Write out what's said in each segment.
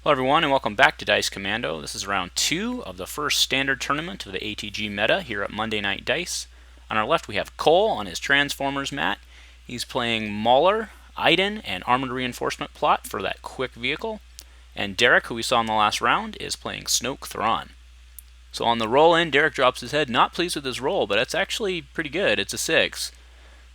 Hello everyone and welcome back to Dice Commando. This is round 2 of the first standard tournament of the ATG meta here at Monday Night Dice. On our left we have Cole on his Transformers mat. He's playing Mauler, Iden, and Armored Reinforcement Plot for that quick vehicle. And Derek, who we saw in the last round, is playing Snoke, Thrawn. So on the roll in, Derek drops his head, not pleased with his roll, but it's actually pretty good. It's a 6.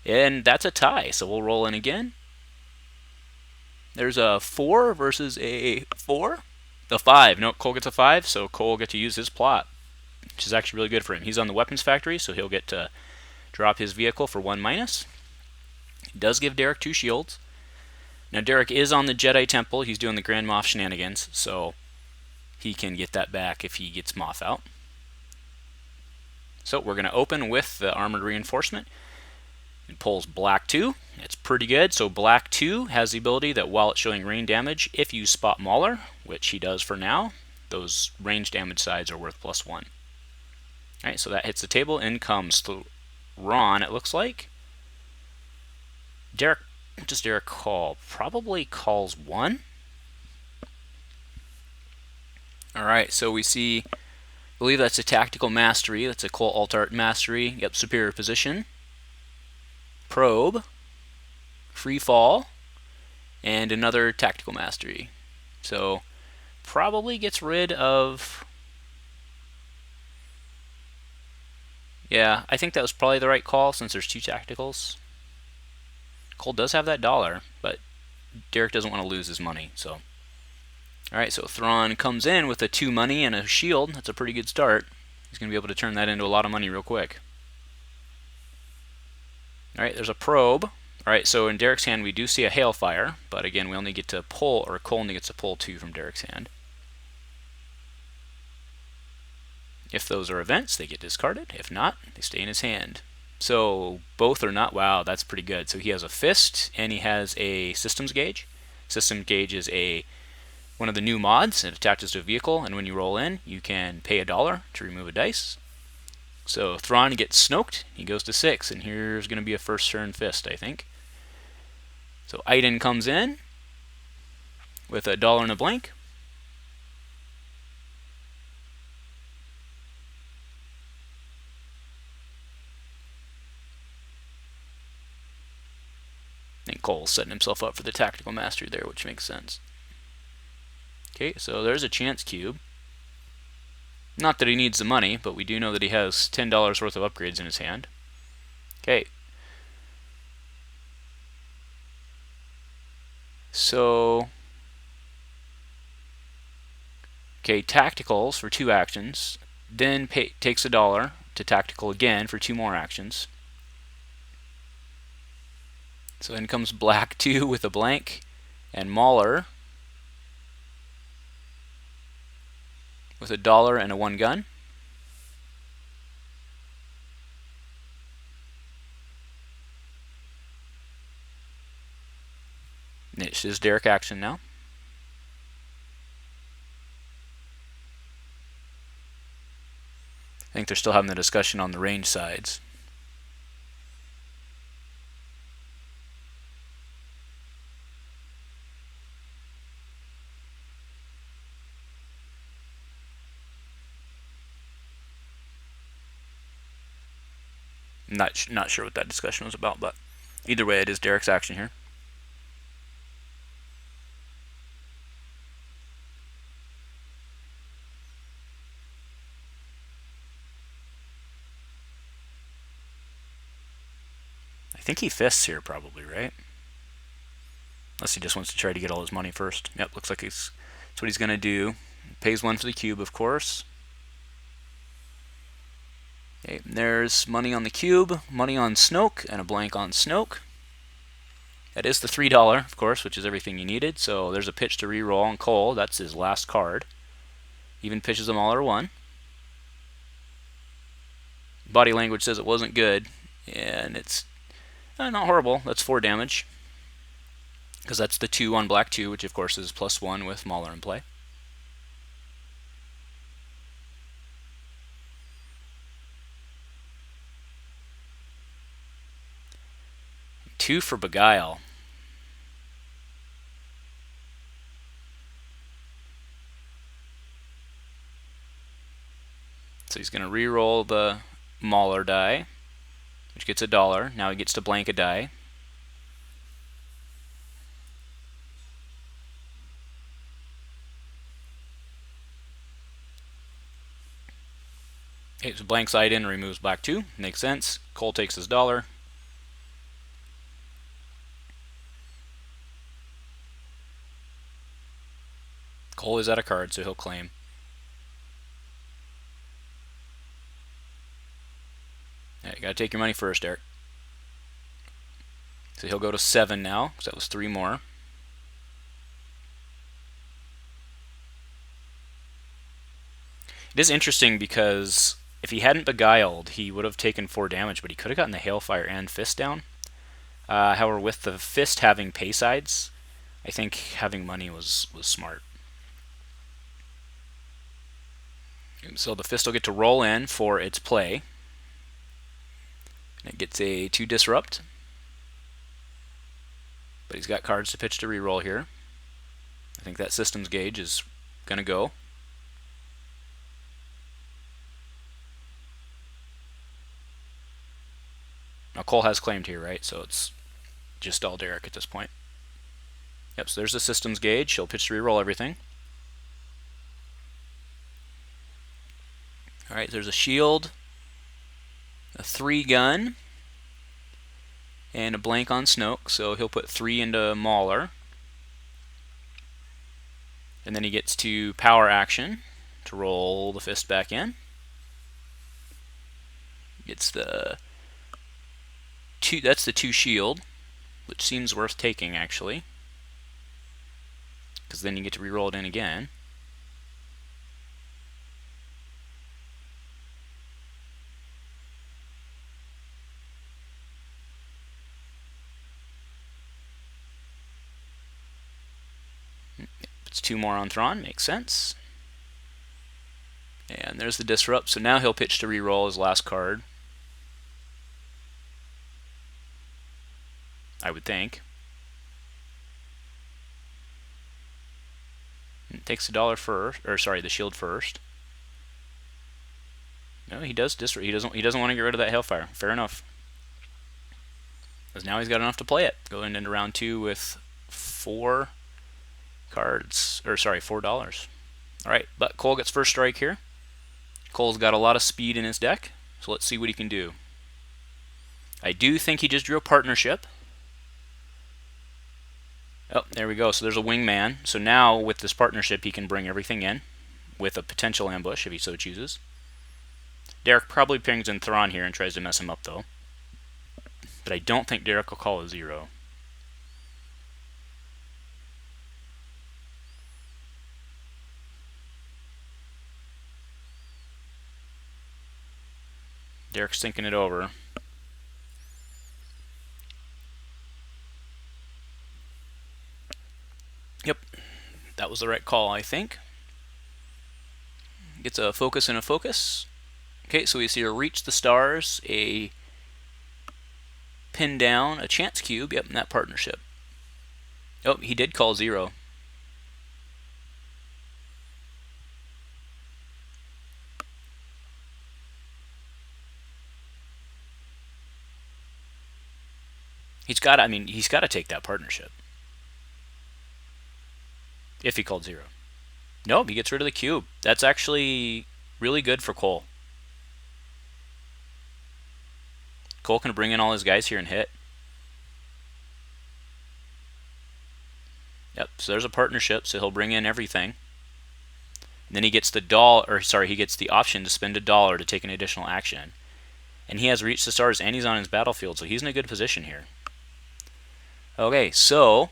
And that's a tie, so we'll roll in again. There's a 4 versus a 4. The 5. No, Cole gets a 5, so Cole will get to use his plot, which is actually really good for him. He's on the weapons factory, so he'll get to drop his vehicle for 1 minus. It does give Derek 2 shields. Now Derek is on the Jedi Temple. He's doing the Grand Moff shenanigans, so he can get that back if he gets Moff out. So we're going to open with the Armored Reinforcement. It pulls black 2. It's pretty good. So black 2 has the ability that while it's showing rain damage, if you spot Mauler, which he does for now, those range damage sides are worth +1. Alright, so that hits the table. In comes Thrawn, it looks like. Derek, what does Derek call? Probably calls 1. Alright, so we see, I believe that's a Tactical Mastery. That's a Cole Alt-Art Mastery. Yep, Superior Position. Probe, Free Fall, and another Tactical Mastery. So probably gets rid of... Yeah, I think that was probably the right call since there's 2 tacticals. Cole does have that $1, but Derek doesn't want to lose his money, so... Alright, so Thrawn comes in with a 2 money and a shield. That's a pretty good start. He's going to be able to turn that into a lot of money real quick. Alright, there's a probe. Alright, so in Derek's hand we do see a Hailfire, but again we only get to pull, or Cole only gets to pull 2 from Derek's hand. If those are events, they get discarded. If not, they stay in his hand. So both are not. Wow, that's pretty good. So he has a fist and he has a systems gauge. Systems gauge is one of the new mods. It attaches to a vehicle, and when you roll in, you can pay $1 to remove a dice. So Thrawn gets Snoked. He goes to 6, and here's going to be a first turn fist, I think. So Iden comes in with $1 and a blank. And Cole's setting himself up for the Tactical Mastery there, which makes sense. Okay, so there's a chance cube. Not that he needs the money, but we do know that he has $10 worth of upgrades in his hand. Okay. So... Okay, tacticals for 2 actions. Then takes $1 to tactical again for 2 more actions. So then comes black 2 with a blank, and Mauler with $1 and a 1 gun. This is Derek action now. I think they're still having the discussion on the range sides. Not sure what that discussion was about, but either way, it is Derek's action here. I think he fists here probably, right? Unless he just wants to try to get all his money first. Yep, looks like that's what he's going to do. Pays 1 for the cube, of course. Okay, there's money on the cube, money on Snoke, and a blank on Snoke. That is the $3, of course, which is everything you needed. So there's a pitch to re-roll on Cole. That's his last card. Even pitches them all or 1. Body language says it wasn't good, and it's not horrible. That's 4 damage. Because that's the 2 on black 2, which of course is +1 with Mauler in play. Two for Beguile. So he's going to re-roll the Mauler die, which gets $1. Now he gets to blank a die. Okay, so blanks Iden and removes black 2. Makes sense. Cole takes his $1. Cole is out of card, so he'll claim. Yeah, you gotta take your money first, Eric. So he'll go to 7 now, because that was 3 more. It is interesting because if he hadn't beguiled, he would have taken 4 damage, but he could have gotten the Hailfire and Fist down. However, with the Fist having pay sides, I think having money was smart. So the Fist will get to roll in for its play. And it gets a 2 disrupt. But he's got cards to pitch to reroll here. I think that systems gauge is going to go. Now Cole has claimed here, right? So it's just all Derek at this point. Yep, so there's the systems gauge. He'll pitch to reroll everything. Alright, there's a shield, a 3 gun, and a blank on Snoke, so he'll put 3 into Mauler. And then he gets to power action to roll the Fist back in. Gets the 2, that's the 2 shield, which seems worth taking actually, because then you get to reroll it in again. It's 2 more on Thrawn, makes sense. And there's the disrupt, so now he'll pitch to reroll his last card. I would think. It takes $1 first, or sorry, the shield first. No, he does disrupt. He doesn't want to get rid of that Hailfire. Fair enough. Because now he's got enough to play it. Going into round 2 with 4 cards, or sorry, $4. All right, but Cole gets first strike here. Cole's got a lot of speed in his deck, so let's see what he can do. I do think he just drew a partnership. Oh, there we go. So there's a wingman. So now with this partnership, he can bring everything in with a potential ambush if he so chooses. Derek probably pings in Thrawn here and tries to mess him up though. But I don't think Derek will call a 0. Derek's thinking it over. Yep, that was the right call, I think. Gets a focus and a focus. Okay, so we see a reach the stars, a pin down, a chance cube. Yep, in that partnership. Oh, he did call 0. He's got to take that partnership. If he called 0. Nope, he gets rid of the cube. That's actually really good for Cole. Cole can bring in all his guys here and hit. Yep, so there's a partnership, so he'll bring in everything. And then he gets the he gets the option to spend $1 to take an additional action. And he has reached the stars and he's on his battlefield, so he's in a good position here. Okay, so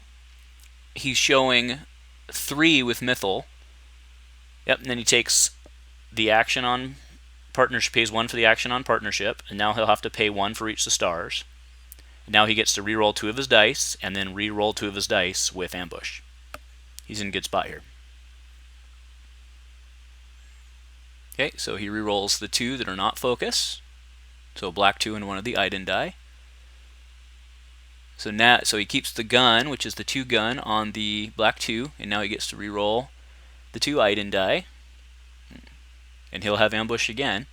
he's showing 3 with Mithel. Yep, and then he takes the action on partnership, pays 1 for the action on partnership, and now he'll have to pay 1 for each of the stars. And now he gets to re-roll 2 of his dice, and then re-roll 2 of his dice with ambush. He's in a good spot here. Okay, so he re-rolls the 2 that are not focus. So black 2 and 1 of the Iden die. So he keeps the gun, which is the 2 gun, on the black 2, and now he gets to re-roll the 2 Iden die. And he'll have ambush again.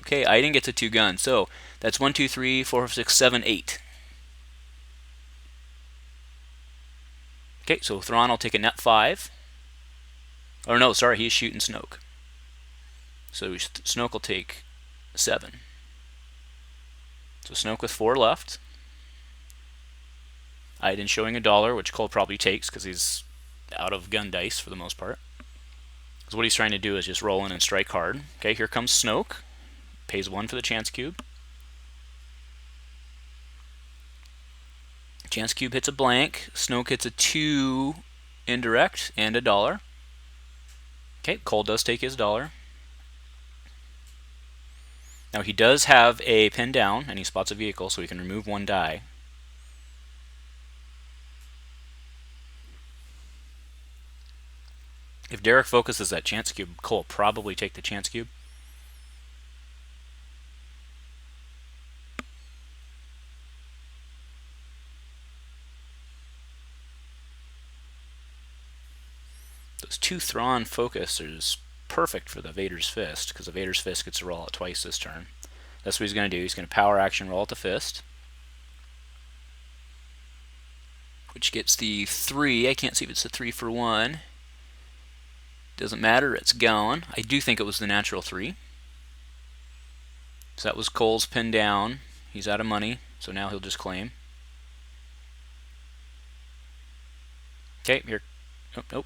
Okay, Iden gets a 2 gun. So that's 1, 2, 3, 4, 5, 6, 7, 8. Okay, so Thrawn will take a net 5. Or no, sorry, he's shooting Snoke. So Snoke will take 7. So Snoke with 4 left. Iden showing $1, which Cole probably takes because he's out of gun dice for the most part. Because what he's trying to do is just roll in and strike hard. Okay, here comes Snoke. Pays 1 for the chance cube. Chance cube hits a blank. Snoke hits a 2 indirect and $1. Okay, Cole does take his $1. Now he does have a pin down and he spots a vehicle, so he can remove 1 die. If Derek focuses that chance cube, Cole will probably take the chance cube. Those 2 Thrawn focusers perfect for the Vader's Fist, because the Vader's Fist gets to roll it twice this turn. That's what he's going to do. He's going to power action roll at the fist, which gets the 3. I can't see if it's a 3 for 1. Doesn't matter, it's gone. I do think it was the natural 3. So that was Cole's pinned down. He's out of money, so now he'll just claim. Okay, here. Oh, nope.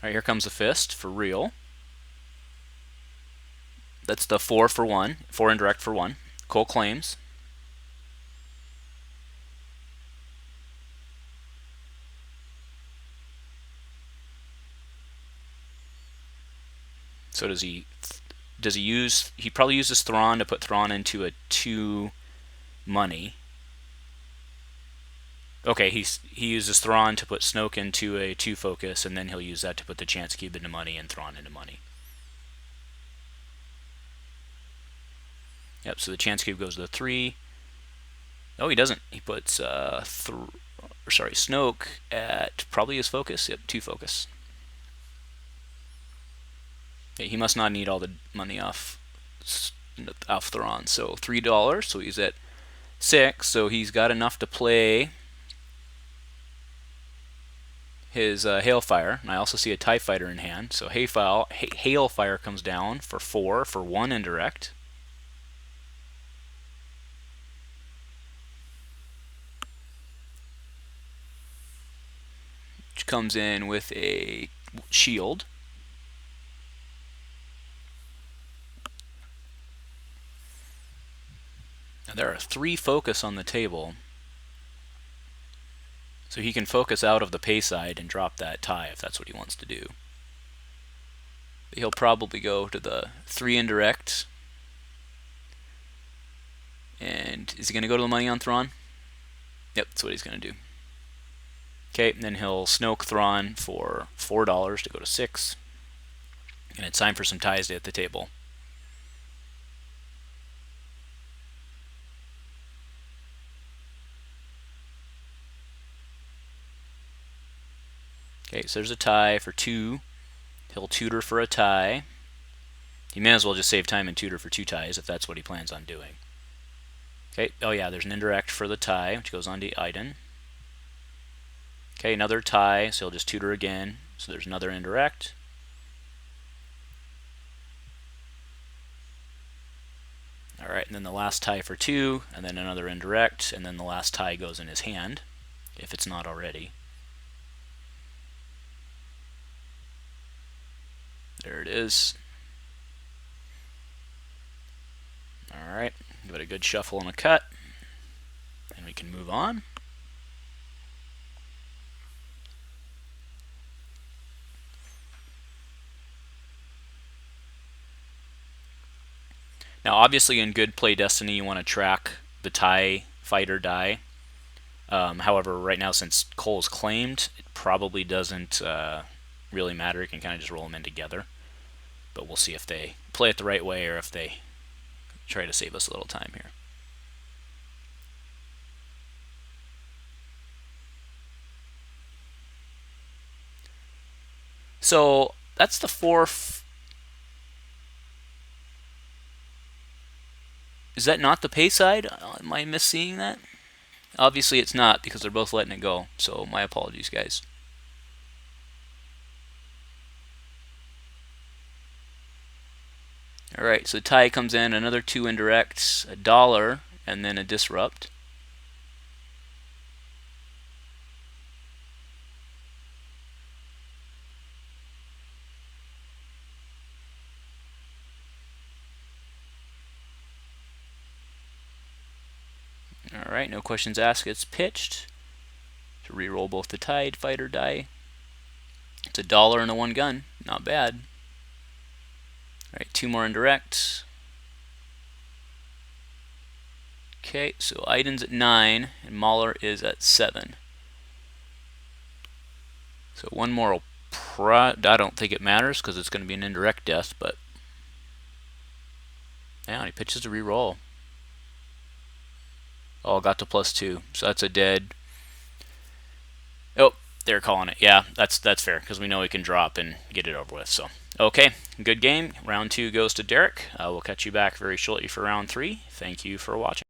Alright, here comes the fist for real. That's the 4 for 1. 4 indirect for 1. Cole claims. So does he use, he probably uses Thrawn to put Thrawn into a 2 money. Okay, he uses Thrawn to put Snoke into a 2 focus, and then he'll use that to put the chance cube into money and Thrawn into money. Yep, so the chance cube goes to the 3. No, he doesn't. He puts Snoke at probably his focus. Yep, 2 focus. Okay, he must not need all the money off Thrawn. So $3, so he's at 6. So he's got enough to play his Hailfire. And I also see a TIE Fighter in hand. So Hailfire comes down for 4 for 1 indirect. Which comes in with a shield. Now there are 3 focus on the table. So he can focus out of the pay side and drop that tie if that's what he wants to do. But he'll probably go to the 3 indirect. And is he going to go to the money on Thrawn? Yep, that's what he's going to do. Okay, and then he'll Snoke Thrawn for $4 to go to 6. And it's time for some ties at the table. Okay, so there's a tie for 2. He'll tutor for a tie. He may as well just save time and tutor for 2 ties if that's what he plans on doing. Okay, oh yeah, there's an indirect for the tie, which goes on to Iden. Okay, another tie, so he'll just tutor again. So there's another indirect. Alright, and then the last tie for 2, and then another indirect, and then the last tie goes in his hand, if it's not already. There it is. Alright, give it a good shuffle and a cut, and we can move on. Now obviously in good play Destiny you want to track the TIE fighter die. However, right now since Cole's claimed, it probably doesn't really matter. You can kind of just roll them in together. But we'll see if they play it the right way or if they try to save us a little time here. So that's the fourth. Is that not the pay side? Am I misseeing that? Obviously it's not, because they're both letting it go. So my apologies, guys. Alright, so tie comes in, another 2 indirects, a dollar, and then a disrupt. Alright, no questions asked, it's pitched. To reroll both the Tide fighter die. It's a dollar and a 1 gun, not bad. Alright, 2 more indirects. Okay, so Iden's at 9, and Mauler is at 7. So 1 more will I don't think it matters, because it's going to be an indirect death, but... Yeah, he pitches to reroll. Oh, got to +2, so that's a dead. Oh, they're calling it. Yeah, that's fair, because we know he can drop and get it over with. So, okay, good game. Round 2 goes to Derek. We'll catch you back very shortly for round 3. Thank you for watching.